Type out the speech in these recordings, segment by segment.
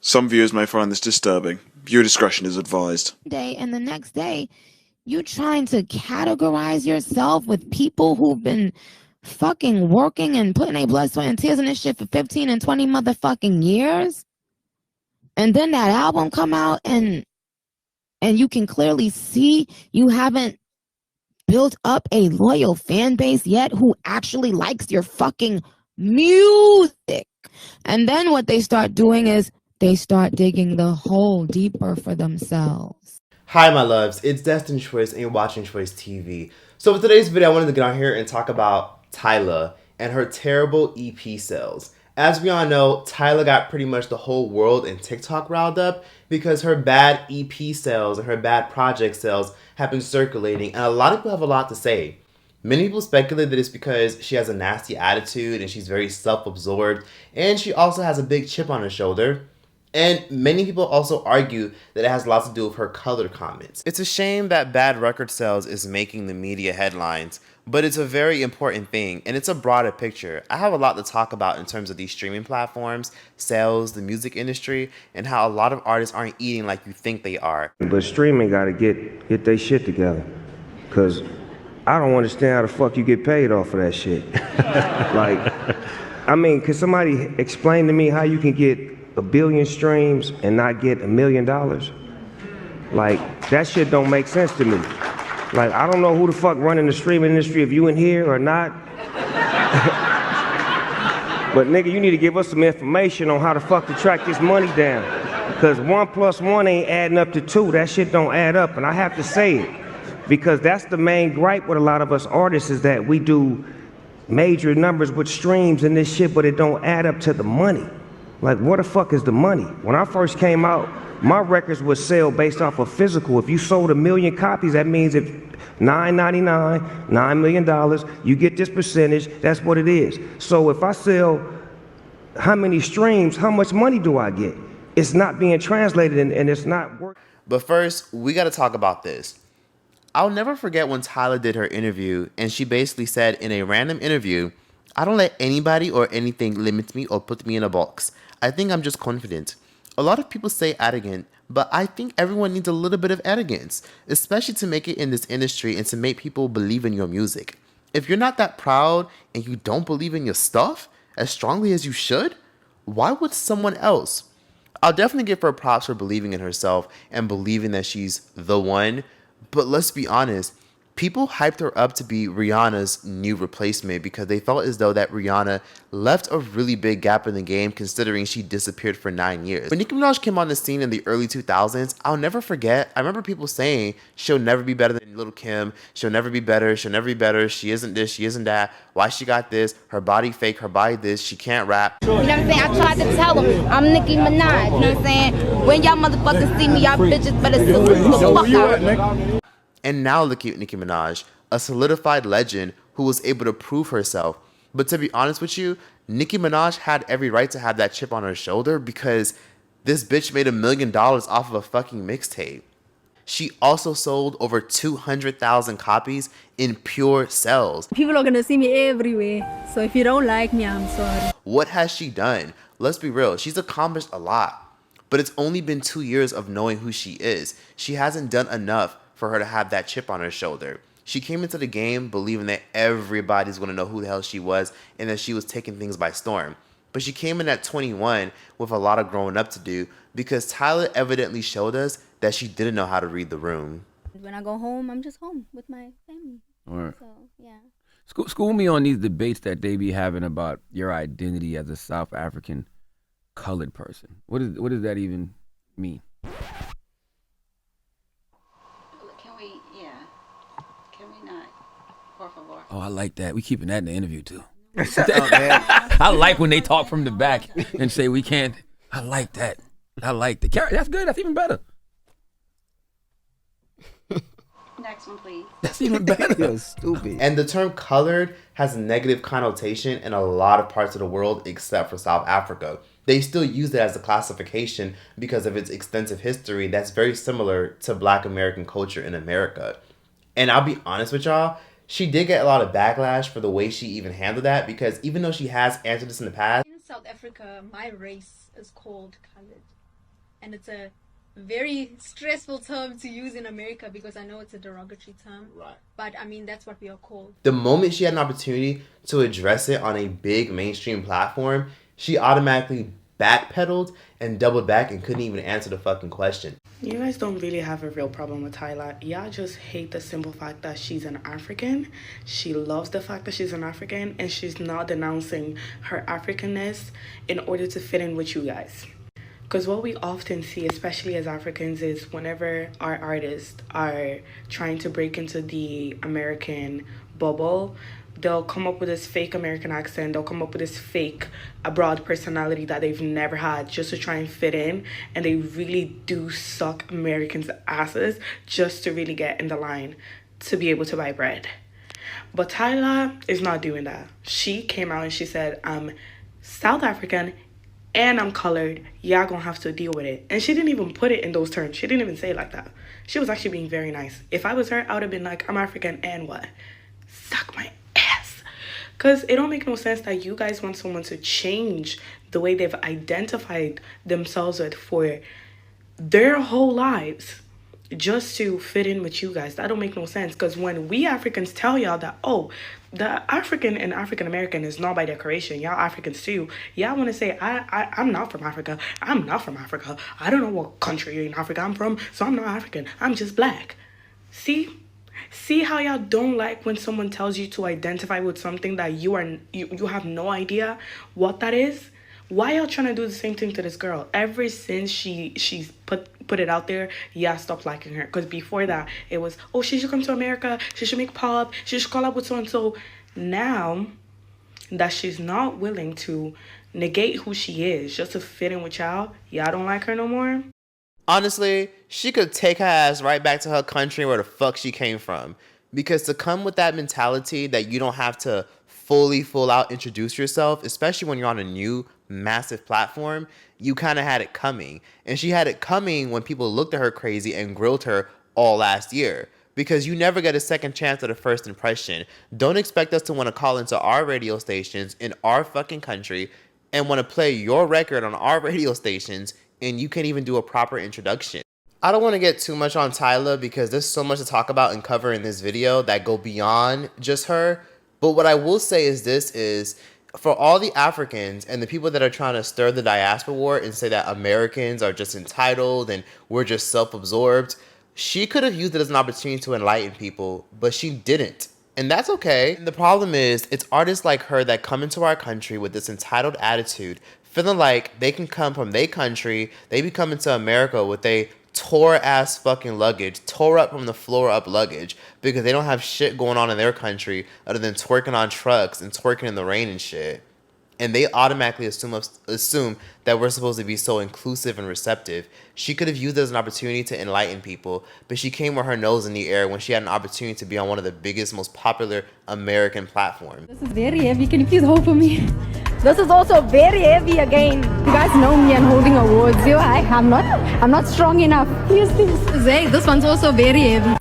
Some viewers may find this disturbing. Viewer discretion is advised. And the next day, you trying to categorize yourself with people who've been fucking working and putting their blood, sweat, and tears in this shit for 15 and 20 motherfucking years? And then that album come out and you can clearly see you haven't built up a loyal fan base yet who actually likes your fucking music. And then what they start doing is they start digging the hole deeper for themselves. Hi my loves, it's CHANGE.TROYCE and you're watching Choice TV. So for today's video, I wanted to get on here and talk about Tyla and her terrible EP sales. As we all know, Tyla got pretty much the whole world and TikTok riled up because her bad EP sales and her bad project sales have been circulating, and a lot of people have a lot to say. Many people speculate that it's because she has a nasty attitude and she's very self-absorbed, and she also has a big chip on her shoulder. And many people also argue that it has lots to do with her colored comments. It's a shame that bad record sales is making the media headlines, but it's a very important thing, and it's a broader picture. I have a lot to talk about in terms of these streaming platforms, sales, the music industry, and how a lot of artists aren't eating like you think they are. But streaming gotta get their shit together, cause I don't understand how the fuck you get paid off of that shit. Like, I mean, could somebody explain to me how you can get 1 billion streams and not get $1 million? Like, that shit don't make sense to me. Like, I don't know who the fuck running the streaming industry, if you in here or not. But nigga, you need to give us some information on how the fuck to track this money down. Cause 1 + 1 ain't adding up to 2. That shit don't add up, and I have to say it. Because that's the main gripe with a lot of us artists, is that we do major numbers with streams and this shit, but it don't add up to the money. Like, where the fuck is the money? When I first came out, my records would sell based off of physical. If you sold 1 million copies, that means if $9.99, $9 million, you get this percentage, that's what it is. So if I sell how many streams, how much money do I get? It's not being translated and it's not working. But first, we gotta talk about this. I'll never forget when Tyla did her interview, and she basically said in a random interview, "I don't let anybody or anything limit me or put me in a box. I think I'm just confident." A lot of people say arrogant, but I think everyone needs a little bit of arrogance, especially to make it in this industry and to make people believe in your music. If you're not that proud and you don't believe in your stuff as strongly as you should, why would someone else? I'll definitely give her props for believing in herself and believing that she's the one, but let's be honest, people hyped her up to be Rihanna's new replacement because they felt as though that Rihanna left a really big gap in the game considering she disappeared for 9 years. When Nicki Minaj came on the scene in the early 2000s, I'll never forget, I remember people saying, she'll never be better than Lil' Kim, she'll never be better, she'll never be better, she isn't this, she isn't that, why she got this, her body fake, her body this, she can't rap. You know what I'm saying? I tried to tell them, I'm Nicki Minaj, you know what I'm saying? When y'all motherfuckers see me, y'all bitches better salute the fuck out. And now look at Nicki Minaj, a solidified legend who was able to prove herself. But to be honest with you, Nicki Minaj had every right to have that chip on her shoulder because this bitch made $1 million off of a fucking mixtape. She also sold over 200,000 copies in pure sales. People are gonna see me everywhere, so if you don't like me, I'm sorry. What has she done? Let's be real, she's accomplished a lot. But it's only been 2 years of knowing who she is. She hasn't done enough for her to have that chip on her shoulder. She came into the game believing that everybody's going to know who the hell she was and that she was taking things by storm. But she came in at 21 with a lot of growing up to do because Tyla evidently showed us that she didn't know how to read the room. When I go home, I'm just home with my family. All right. So, yeah. School me on these debates that they be having about your identity as a South African colored person. What does that even mean? Oh, I like that. We keeping that in the interview too. I like when they talk from the back and say we can't. I like that. I like that. That's good. That's even better. Next one, please. That's even better. You're stupid. And the term colored has a negative connotation in a lot of parts of the world except for South Africa. They still use it as a classification because of its extensive history that's very similar to Black American culture in America. And I'll be honest with y'all, she did get a lot of backlash for the way she even handled that because even though she has answered this in the past. In South Africa, my race is called colored. and it's a very stressful term to use in America because I know it's a derogatory term. Right. But I mean, that's what we are called. The moment she had an opportunity to address it on a big mainstream platform, she automatically backpedaled and doubled back and couldn't even answer the fucking question. You guys don't really have a real problem with Tyla. Y'all just hate the simple fact that she's an African. She loves the fact that she's an African, and she's not denouncing her Africanness in order to fit in with you guys. Because what we often see, especially as Africans, is whenever our artists are trying to break into the American bubble, they'll come up with this fake American accent, they'll come up with this fake abroad personality that they've never had just to try and fit in, and they really do suck Americans' asses just to really get in the line to be able to buy bread. But Tyla is not doing that. She came out and she said, I'm South African and I'm colored, y'all gonna have to deal with it. And she didn't even put it in those terms. She didn't even say it like that. She was actually being very nice. If I was her, I would have been like, I'm African and what? Suck my ass. Because it don't make no sense that you guys want someone to change the way they've identified themselves with for their whole lives just to fit in with you guys. That don't make no sense. Because when we Africans tell y'all that, oh, the African and African American is not by decoration, y'all Africans too, y'all want to say, I'm not from Africa. I'm not from Africa. I don't know what country in Africa I'm from, so I'm not African. I'm just black. See how y'all don't like when someone tells you to identify with something that you have no idea what that is? Why y'all trying to do the same thing to this girl? Ever since she's put it out there, yeah, stop liking her. Because before that, it was, oh, she should come to America. She should make pop. She should call up with so-and-so. Now that she's not willing to negate who she is just to fit in with y'all don't like her no more? Honestly, she could take her ass right back to her country where the fuck she came from. Because to come with that mentality that you don't have to full out introduce yourself, especially when you're on a new massive platform, you kind of had it coming. And she had it coming when people looked at her crazy and grilled her all last year. Because you never get a second chance at a first impression. Don't expect us to want to call into our radio stations in our fucking country and want to play your record on our radio stations, and you can't even do a proper introduction. I don't want to get too much on Tyla because there's so much to talk about and cover in this video that go beyond just her. But what I will say is this is, for all the Africans and the people that are trying to stir the diaspora war and say that Americans are just entitled and we're just self-absorbed, she could have used it as an opportunity to enlighten people, but she didn't. And that's okay. And the problem is, it's artists like her that come into our country with this entitled attitude, feeling like they can come from their country, they be coming to America with a tore ass fucking luggage, tore up from the floor up luggage, because they don't have shit going on in their country other than twerking on trucks and twerking in the rain and shit. And they automatically assume that we're supposed to be so inclusive and receptive. She could have used it as an opportunity to enlighten people, but she came with her nose in the air when she had an opportunity to be on one of the biggest, most popular American platforms. This is very heavy. Can you please hold for me? This is also very heavy again. You guys know me and holding awards. I'm not strong enough. Please. Zay, this one's also very heavy.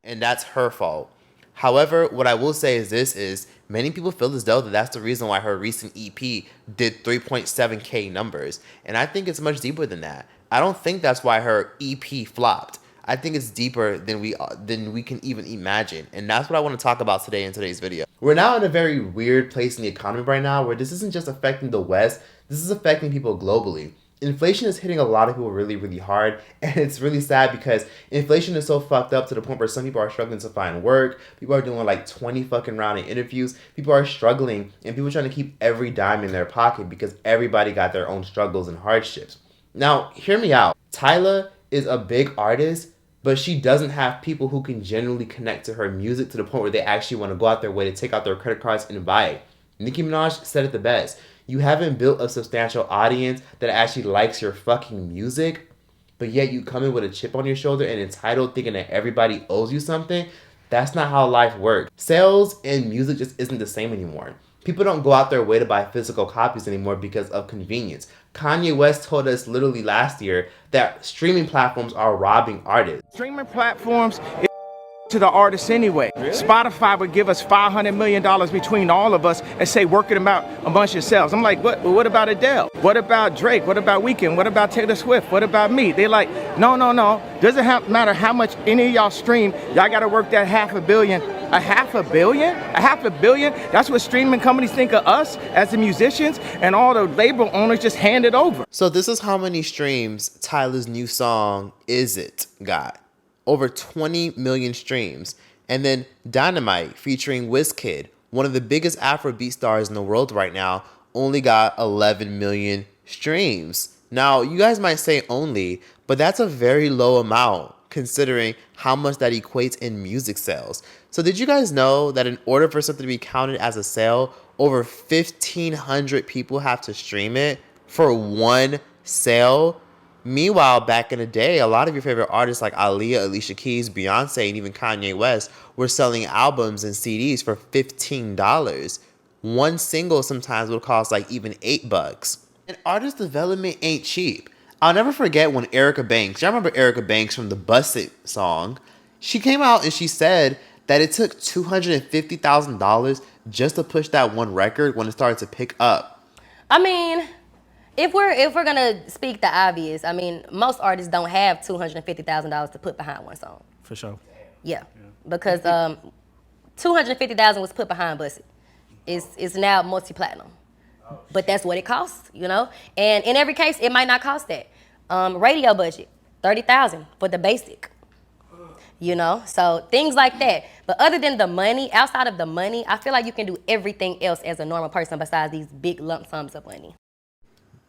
And that's her fault. However, what I will say is this is, many people feel as though that's the reason why her recent EP did 3.7K numbers. And I think it's much deeper than that. I don't think that's why her EP flopped. I think it's deeper than we can even imagine. And that's what I want to talk about today in today's video. We're now in a very weird place in the economy right now where this isn't just affecting the West, this is affecting people globally. Inflation is hitting a lot of people really, really hard, and it's really sad because inflation is so fucked up to the point where some people are struggling to find work, people are doing like 20 fucking round of interviews, people are struggling, and people are trying to keep every dime in their pocket because everybody got their own struggles and hardships. Now, hear me out. Tyla is a big artist, but she doesn't have people who can genuinely connect to her music to the point where they actually want to go out their way to take out their credit cards and buy it. Nicki Minaj said it the best. You haven't built a substantial audience that actually likes your fucking music, but yet you come in with a chip on your shoulder and entitled thinking that everybody owes you something. That's not how life works. Sales and music just isn't the same anymore. People don't go out their way to buy physical copies anymore because of convenience. Kanye West told us literally last year that streaming platforms are robbing artists. Streaming platforms to the artists anyway. Really? Spotify would give us $500 million between all of us and say, work it about amongst yourselves. I'm like, what about Adele? What about Drake? What about Weeknd? What about Taylor Swift? What about me? They're like, no. Doesn't matter how much any of y'all stream. Y'all got to work that $500 million. A $500 million? A $500 million? That's what streaming companies think of us as the musicians, and all the label owners just hand it over. So this is how many streams Tyla's new song, Is It, got. Over 20 million streams. And then Dynamite featuring Wizkid, one of the biggest Afrobeat stars in the world right now, only got 11 million streams. Now, you guys might say only, but that's a very low amount considering how much that equates in music sales. So did you guys know that in order for something to be counted as a sale, over 1,500 people have to stream it for one sale? Meanwhile, back in the day, a lot of your favorite artists like Aaliyah, Alicia Keys, Beyonce, and even Kanye West were selling albums and CDs for $15. One single sometimes would cost like even $8. And artist development ain't cheap. I'll never forget when Erica Banks, y'all remember Erica Banks from the Bust It song? She came out and she said that it took $250,000 just to push that one record when it started to pick up. I mean, if we're gonna speak the obvious, I mean, most artists don't have $250,000 to put behind one song. For sure. Yeah. Because $250,000 was put behind Bust It. It's now multi-platinum. But that's what it costs, you know? And in every case, it might not cost that. Radio budget, $30,000 for the basic. You know, so things like that. But other than the money, outside of the money, I feel like you can do everything else as a normal person besides these big lump sums of money.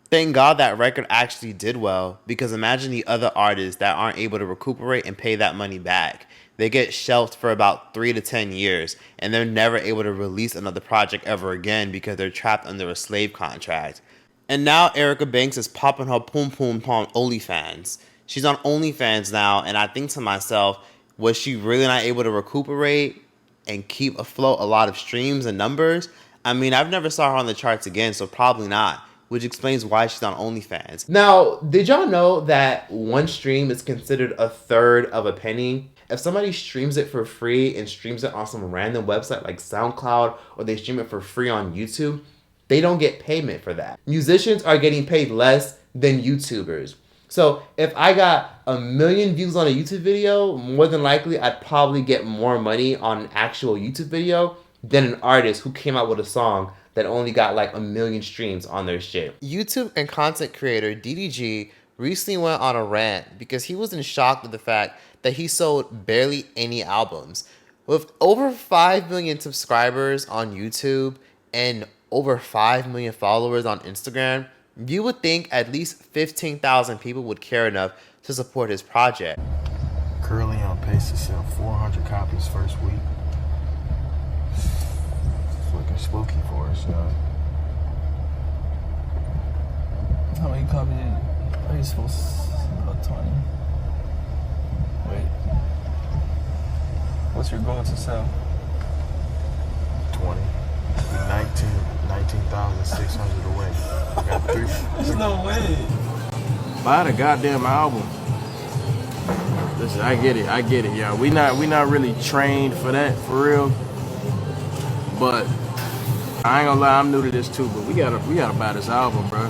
Thank God that record actually did well, because imagine the other artists that aren't able to recuperate and pay that money back. They get shelved for about 3 to 10 years, and they're never able to release another project ever again because they're trapped under a slave contract. And now Erica Banks is popping her poom poom on OnlyFans. She's on OnlyFans now, and I think to myself, was she really not able to recuperate and keep afloat a lot of streams and numbers? I mean, I've never saw her on the charts again, so probably not, which explains why she's on OnlyFans. Now, did y'all know that one stream is considered a third of a penny? If somebody streams it for free and streams it on some random website like SoundCloud, or they stream it for free on YouTube, they don't get payment for that. Musicians are getting paid less than YouTubers. So if I got 1 million views on a YouTube video, more than likely I'd probably get more money on an actual YouTube video than an artist who came out with a song that only got like 1 million streams on their shit. YouTube and content creator DDG recently went on a rant because he was in shock with the fact that he sold barely any albums. With over 5 million subscribers on YouTube and over 5 million followers on Instagram, you would think at least 15,000 people would care enough to support his project. Currently on pace to sell 400 copies first week. It's looking spooky for us, y'all. How many copies are you supposed to about 20? Wait. What's your goal to sell? 20. 19,600 away. Got 3. There's no way. Buy the goddamn album. Listen, I get it, y'all. We not really trained for that, for real. But I ain't gonna lie, I'm new to this too. But we gotta buy this album, bro.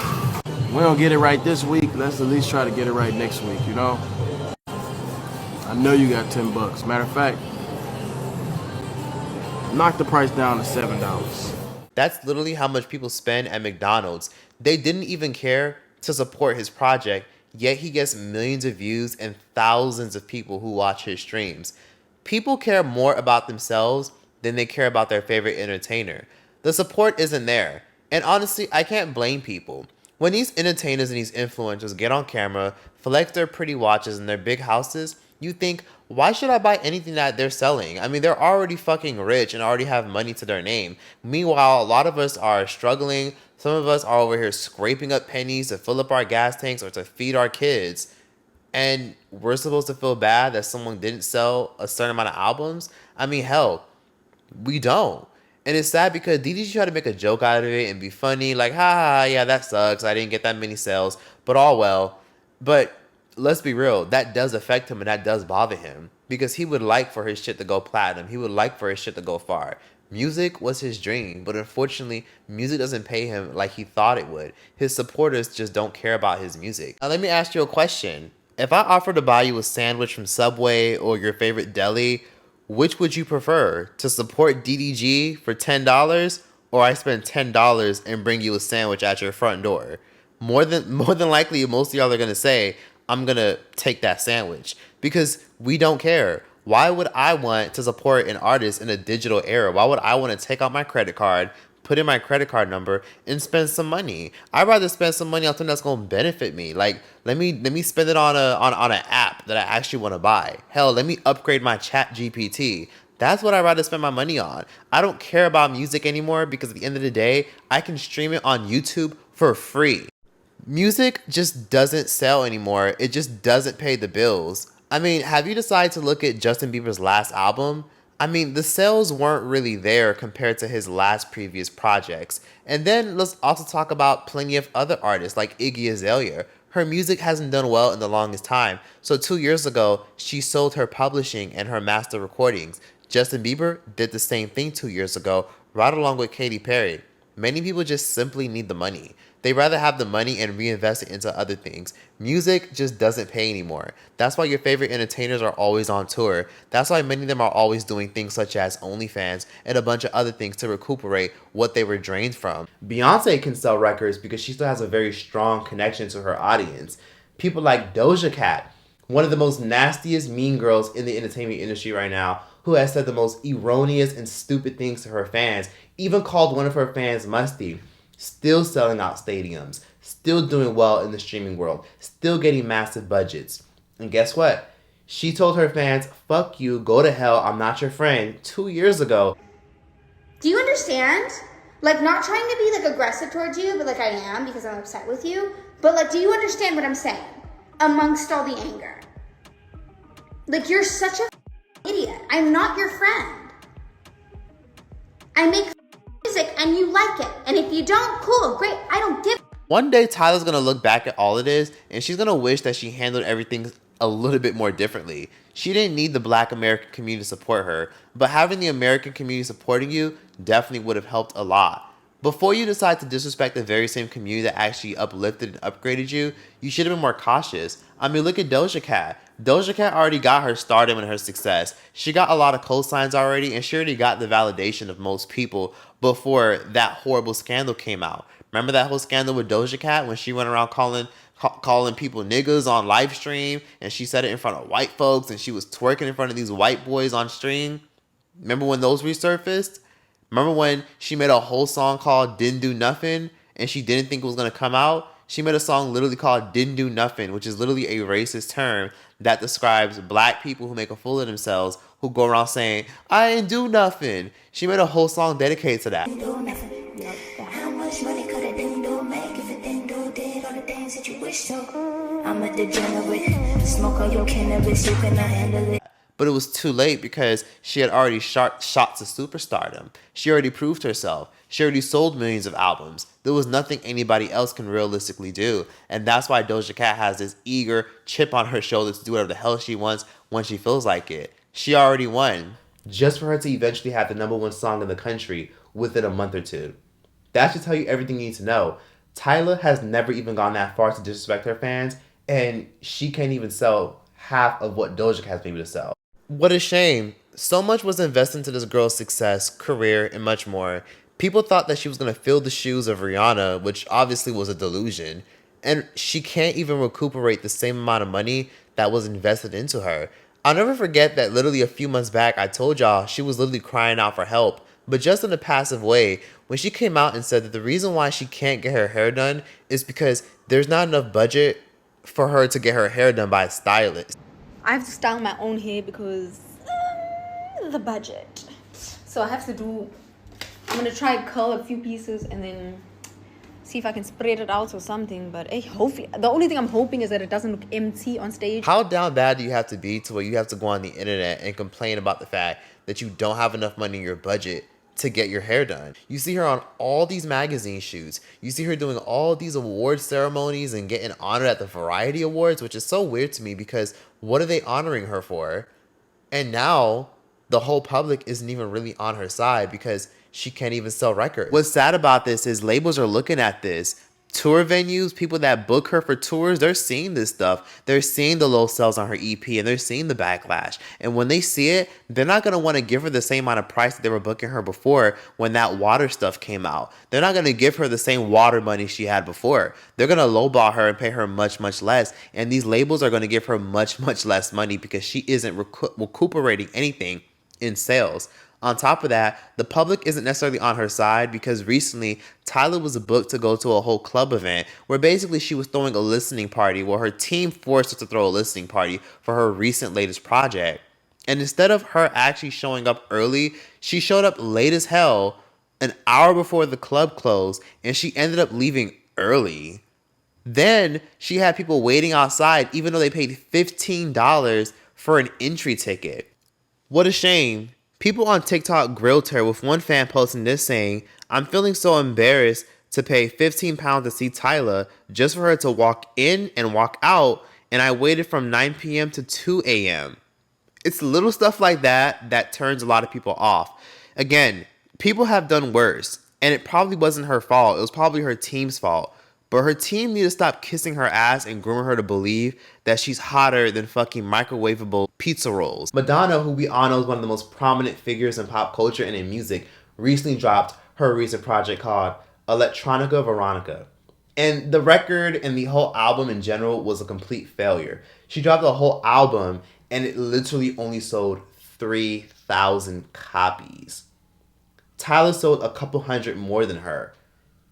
We don't get it right this week. Let's at least try to get it right next week. You know. I know you got $10. Matter of fact, knock the price down to $7. That's literally how much people spend at McDonald's. They didn't even care to support his project, yet he gets millions of views and thousands of people who watch his streams. People care more about themselves than they care about their favorite entertainer. The support isn't there. And honestly, I can't blame people. When these entertainers and these influencers get on camera, flex their pretty watches and their big houses, you think, why should I buy anything that they're selling? I mean, they're already fucking rich and already have money to their name. Meanwhile, a lot of us are struggling. Some of us are over here scraping up pennies to fill up our gas tanks or to feed our kids. And we're supposed to feel bad that someone didn't sell a certain amount of albums? I mean, hell, we don't. And it's sad because DDG tried to make a joke out of it and be funny. Like, ha, yeah, that sucks. I didn't get that many sales. But all well. But let's be real, that does affect him and that does bother him. because he would like for his shit to go platinum. He would like for his shit to go far. Music was his dream, but unfortunately, music doesn't pay him like he thought it would. His supporters just don't care about his music. Now let me ask you a question. If I offered to buy you a sandwich from Subway or your favorite deli, which would you prefer? To support DDG for $10, or I spend $10 and bring you a sandwich at your front door? More than likely, most of y'all are gonna say, I'm gonna take that sandwich, because we don't care. Why would I want to support an artist in a digital era? Why would I want to take out my credit card, put in my credit card number, and spend some money? I'd rather spend some money on something that's gonna benefit me. Like, let me spend it on an app that I actually want to buy. Hell, let me upgrade my ChatGPT. That's what I'd rather spend my money on. I don't care about music anymore, because at the end of the day, I can stream it on YouTube for free. Music just doesn't sell anymore. It just doesn't pay the bills. I mean, have you decided to look at Justin Bieber's last album? I mean, the sales weren't really there compared to his last previous projects. And then let's also talk about plenty of other artists like Iggy Azalea. Her music hasn't done well in the longest time. So 2 years ago, she sold her publishing and her master recordings. Justin Bieber did the same thing 2 years ago, right along with Katy Perry. Many people just simply need the money. They rather have the money and reinvest it into other things. Music just doesn't pay anymore. That's why your favorite entertainers are always on tour. That's why many of them are always doing things such as OnlyFans and a bunch of other things to recuperate what they were drained from. Beyonce can sell records because she still has a very strong connection to her audience. People like Doja Cat, one of the most nastiest mean girls in the entertainment industry right now, who has said the most erroneous and stupid things to her fans, even called one of her fans musty. Still selling out stadiums, still doing well in the streaming world, still getting massive budgets. And guess what? She told her fans, fuck you, go to hell, I'm not your friend, 2 years ago. Do you understand? Like, not trying to be like aggressive towards you, but like I am because I'm upset with you. But like, do you understand what I'm saying? Amongst all the anger. Like, you're such a idiot. I'm not your friend. I make music and you like it. And if you don't, cool, great. I don't give. One day, Tyla's gonna look back at all of this and she's gonna wish that she handled everything a little bit more differently. She didn't need the Black American community to support her, but having the American community supporting you definitely would have helped a lot. Before you decide to disrespect the very same community that actually uplifted and upgraded you, you should have been more cautious. I mean, look at Doja Cat. Doja Cat already got her stardom and her success. She got a lot of cosigns already, and she already got the validation of most people before that horrible scandal came out. Remember that whole scandal with Doja Cat when she went around calling people niggas on live stream, and she said it in front of white folks, and she was twerking in front of these white boys on stream? Remember when those resurfaced? Remember when she made a whole song called Didn't Do Nothing, and she didn't think it was going to come out? She made a song literally called Didn't Do Nothing, which is literally a racist term that describes black people who make a fool of themselves, who go around saying, I ain't do nothing. She made a whole song dedicated to that. How much money could a dingo make if a dingo did all the things that you wish so? I'm a degenerate. Smoke all your cannabis, you cannot handle it. But it was too late because she had already shot to superstardom. She already proved herself. She already sold millions of albums. There was nothing anybody else can realistically do. And that's why Doja Cat has this eager chip on her shoulder to do whatever the hell she wants when she feels like it. She already won. Just for her to eventually have the #1 song in the country within a month or two. That should tell you everything you need to know. Tyla has never even gone that far to disrespect her fans, and she can't even sell half of what Doja Cat's been able to sell. What a shame. So much was invested into this girl's success, career, and much more. People thought that she was going to fill the shoes of Rihanna, which obviously was a delusion. And she can't even recuperate the same amount of money that was invested into her. I'll never forget that literally a few months back, I told y'all she was literally crying out for help, but just in a passive way, when she came out and said that the reason why she can't get her hair done is because there's not enough budget for her to get her hair done by a stylist. I have to style my own hair because the budget. So I have to do, I'm going to try to curl a few pieces and then see if I can spread it out or something. But hey, hopefully, the only thing I'm hoping is that it doesn't look empty on stage. How down bad do you have to be to where you have to go on the internet and complain about the fact that you don't have enough money in your budget to get your hair done? You see her on all these magazine shoots. You see her doing all these award ceremonies and getting honored at the Variety Awards, which is so weird to me because what are they honoring her for? And now the whole public isn't even really on her side because she can't even sell records. What's sad about this is labels are looking at this. Tour venues, people that book her for tours, they're seeing this stuff. They're seeing the low sales on her EP and they're seeing the backlash. And when they see it, they're not going to want to give her the same amount of price that they were booking her before when that water stuff came out. They're not going to give her the same water money she had before. They're going to lowball her and pay her much, much less. And these labels are going to give her much, much less money because she isn't recuperating anything in sales. On top of that, the public isn't necessarily on her side because recently Tyla was booked to go to a whole club event where basically she was throwing a listening party where her team forced her to throw a listening party for her recent latest project. And instead of her actually showing up early, she showed up late as hell an hour before the club closed and she ended up leaving early. Then she had people waiting outside even though they paid $15 for an entry ticket. What a shame. People on TikTok grilled her with one fan posting this saying, "I'm feeling so embarrassed to pay 15 pounds to see Tyla just for her to walk in and walk out, and I waited from 9 p.m. to 2 a.m. It's little stuff like that that turns a lot of people off. Again, people have done worse, and it probably wasn't her fault. It was probably her team's fault. But her team need to stop kissing her ass and grooming her to believe that she's hotter than fucking microwavable pizza rolls. Madonna, who we all know is one of the most prominent figures in pop culture and in music, recently dropped her recent project called Electronica Veronica. And the record and the whole album in general was a complete failure. She dropped the whole album and it literally only sold 3,000 copies. Tyla sold a couple hundred more than her.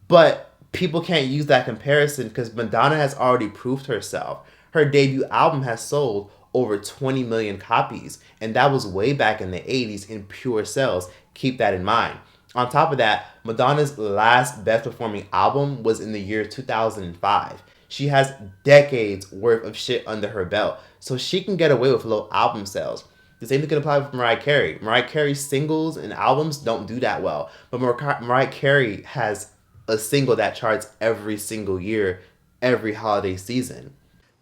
But people can't use that comparison because Madonna has already proved herself. Her debut album has sold over 20 million copies, and that was way back in the 80s in pure sales. Keep that in mind. On top of that, Madonna's last best performing album was in the year 2005. She has decades worth of shit under her belt, so she can get away with low album sales. The same thing can apply with Mariah Carey. Mariah Carey's singles and albums don't do that well, but Mariah Carey has a single that charts every single year, every holiday season.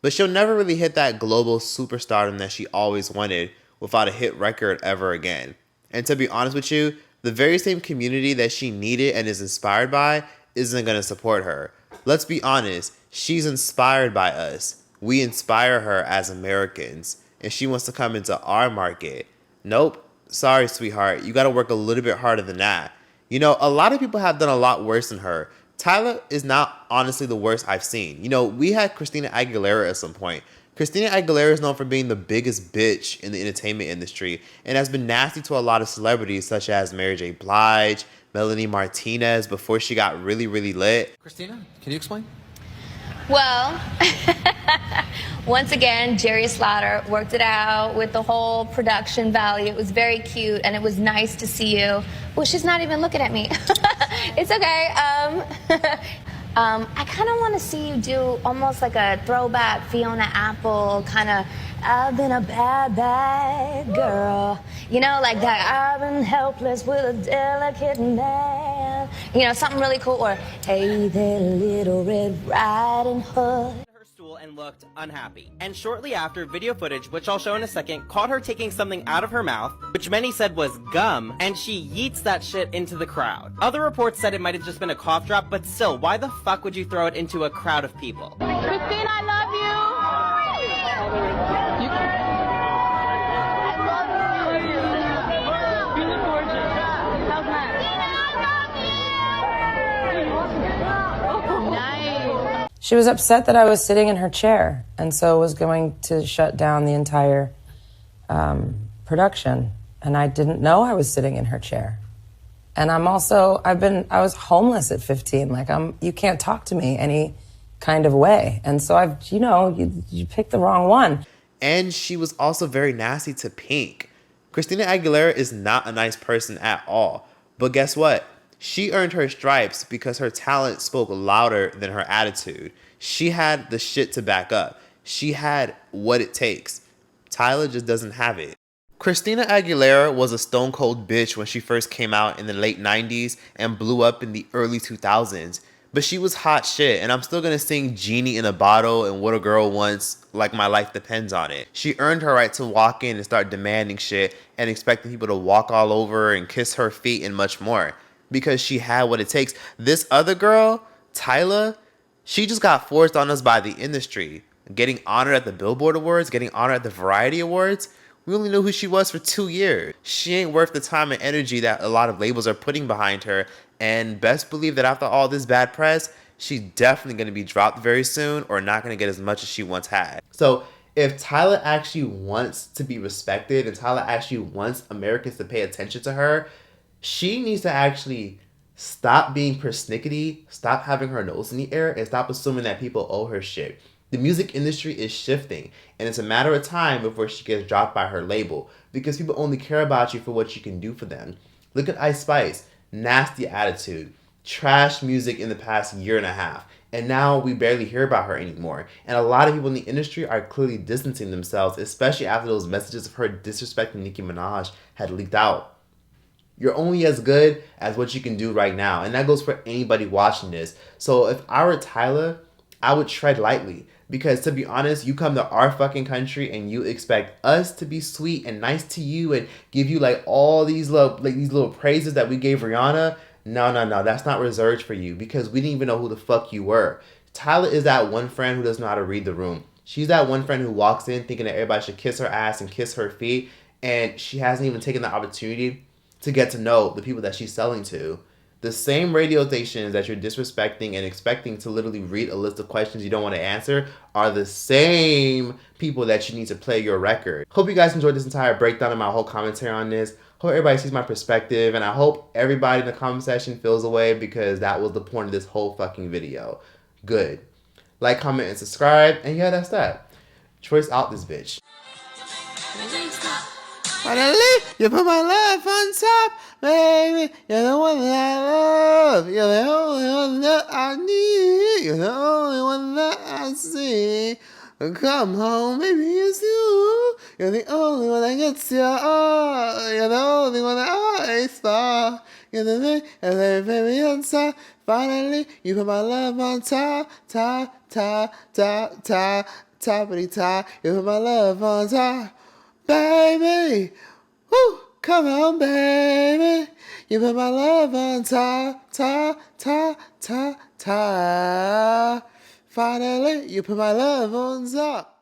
But she'll never really hit that global superstardom that she always wanted without a hit record ever again. And to be honest with you, the very same community that she needed and is inspired by isn't going to support her. Let's be honest, she's inspired by us. We inspire her as Americans, and she wants to come into our market. Nope. Sorry, sweetheart. You got to work a little bit harder than that. You know, a lot of people have done a lot worse than her. Tyla is not honestly the worst I've seen. You know, we had Christina Aguilera at some point. Christina Aguilera is known for being the biggest bitch in the entertainment industry and has been nasty to a lot of celebrities such as Mary J. Blige, Melanie Martinez before she got really, really lit. Christina, can you explain? Well, once again, Jerry Slaughter worked it out with the whole production value. It was very cute, and it was nice to see you. Well, she's not even looking at me. It's okay. I kind of want to see you do almost like a throwback Fiona Apple kind of, I've been a bad, bad girl. You know, like that, I've been helpless with a delicate man. You know, something really cool. Or, hey there, little Red Riding Hood. And looked unhappy. And shortly after, video footage, which I'll show in a second, caught her taking something out of her mouth, which many said was gum, and she yeets that shit into the crowd. Other reports said it might have just been a cough drop, but still, why the fuck would you throw it into a crowd of people? Christine, I love you. You look gorgeous. How's that? Nice. She was upset that I was sitting in her chair and so was going to shut down the entire production. And I didn't know I was sitting in her chair. And I was homeless at 15. Like, you can't talk to me any kind of way. And so you picked the wrong one. And she was also very nasty to Pink. Christina Aguilera is not a nice person at all. But guess what? She earned her stripes because her talent spoke louder than her attitude. She had the shit to back up. She had what it takes. Tyla just doesn't have it. Christina Aguilera was a stone cold bitch when she first came out in the late 90s and blew up in the early 2000s. But she was hot shit, and I'm still gonna sing Genie in a Bottle and What a Girl Wants like my life depends on it. She earned her right to walk in and start demanding shit and expecting people to walk all over her and kiss her feet and much more because she had what it takes. This other girl, Tyla, she just got forced on us by the industry. Getting honored at the Billboard Awards, getting honored at the Variety Awards. We only knew who she was for 2 years. She ain't worth the time and energy that a lot of labels are putting behind her. And best believe that after all this bad press, she's definitely going to be dropped very soon or not going to get as much as she once had. So if Tyla actually wants to be respected and Tyla actually wants Americans to pay attention to her, she needs to actually stop being persnickety, stop having her nose in the air, and stop assuming that people owe her shit. The music industry is shifting, and it's a matter of time before she gets dropped by her label because people only care about you for what you can do for them. Look at Ice Spice, nasty attitude, trash music in the past year and a half, and now we barely hear about her anymore. And a lot of people in the industry are clearly distancing themselves, especially after those messages of her disrespecting Nicki Minaj had leaked out. You're only as good as what you can do right now, and that goes for anybody watching this. So if I were Tyla, I would tread lightly. Because to be honest, you come to our fucking country and you expect us to be sweet and nice to you and give you like all these little praises that we gave Rihanna. No, that's not reserved for you because we didn't even know who the fuck you were. Tyla is that one friend who doesn't know how to read the room. She's that one friend who walks in thinking that everybody should kiss her ass and kiss her feet, and she hasn't even taken the opportunity to get to know the people that she's selling to. The same radio stations that you're disrespecting and expecting to literally read a list of questions you don't want to answer are the same people that you need to play your record. Hope you guys enjoyed this entire breakdown and my whole commentary on this. Hope everybody sees my perspective, and I hope everybody in the comment section feels away because that was the point of this whole fucking video. Good. Like, comment, and subscribe, and yeah, that's that. Choice out this bitch. Finally, you put my love on top, baby. You're the one that I love. You're the only one that I need. You're the only one that I see. Come home, baby, it's you. You're the only one that gets you. You're the only one that I saw. You're the thing, and then baby on top. Finally, you put my love on top, top, top, top, top, toppity top. You put my love on top. Baby, woo, come on, baby. You put my love on top, top, top, top, top. Finally, you put my love on top.